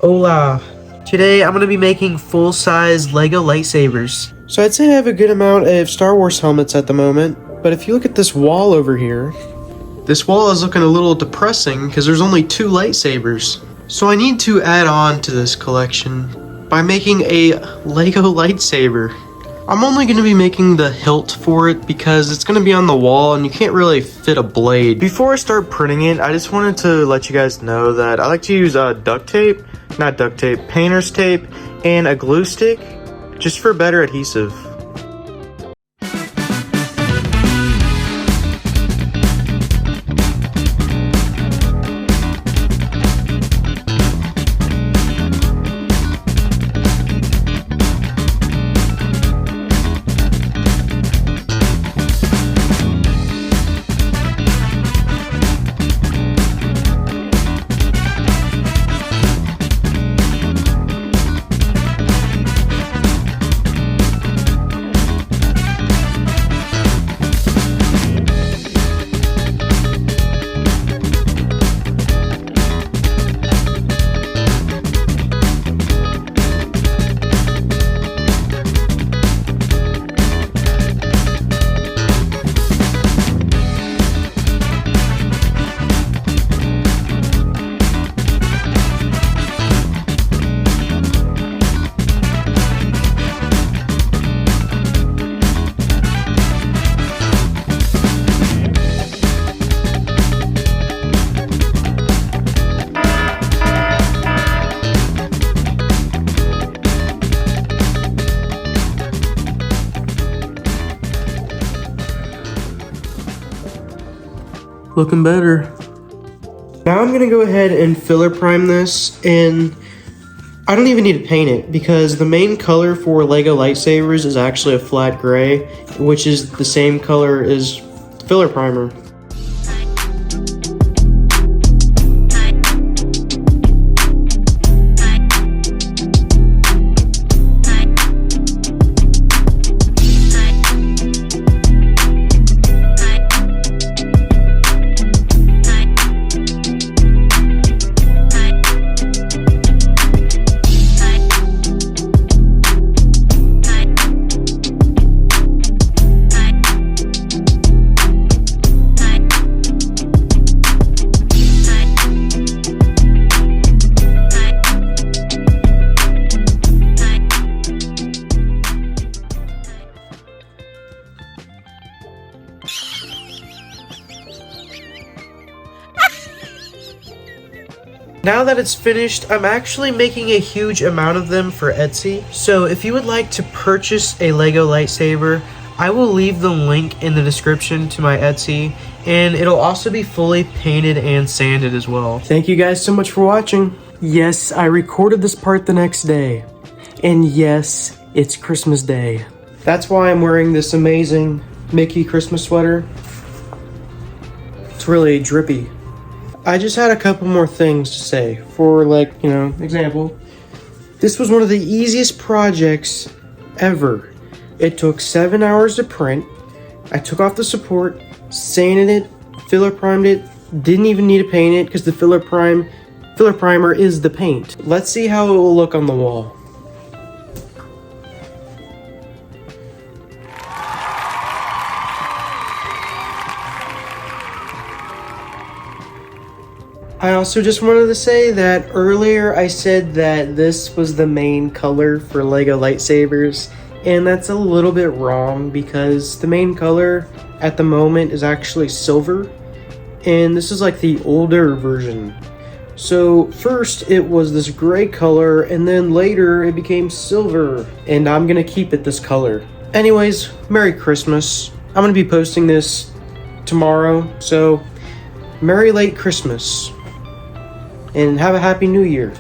Hola! Today I'm going to be making full-size Lego lightsabers. So I'd say I have a good amount of Star Wars helmets at the moment, but if you look at this wall over here, this wall is looking a little depressing because there's only 2 lightsabers. So I need to add on to this collection by making a Lego lightsaber. I'm only going to be making the hilt for it because it's going to be on the wall and you can't really fit a blade. Before I start printing it, I just wanted to let you guys know that I like to use painter's tape and a glue stick just for better adhesive. Looking better. Now I'm gonna go ahead and filler prime this, and I don't even need to paint it because the main color for Lego lightsabers is actually a flat gray, which is the same color as filler primer. Now that it's finished, I'm actually making a huge amount of them for Etsy. So if you would like to purchase a Lego lightsaber, I will leave the link in the description to my Etsy, and it'll also be fully painted and sanded as well. Thank you guys so much for watching. Yes, I recorded this part the next day. And yes, it's Christmas Day. That's why I'm wearing this amazing Mickey Christmas sweater. It's really drippy. I just had a couple more things to say. For example, this was one of the easiest projects ever. It took 7 hours to print. I took off the support, sanded it, filler primed it, didn't even need to paint it because the filler primer is the paint. Let's see how it will look on the wall. I also just wanted to say that earlier I said that this was the main color for Lego lightsabers, and that's a little bit wrong because the main color at the moment is actually silver, and this is like the older version. So first it was this gray color, and then later it became silver, and I'm gonna keep it this color. Anyways, Merry Christmas. I'm gonna be posting this tomorrow, so Merry late Christmas. And have a happy new year.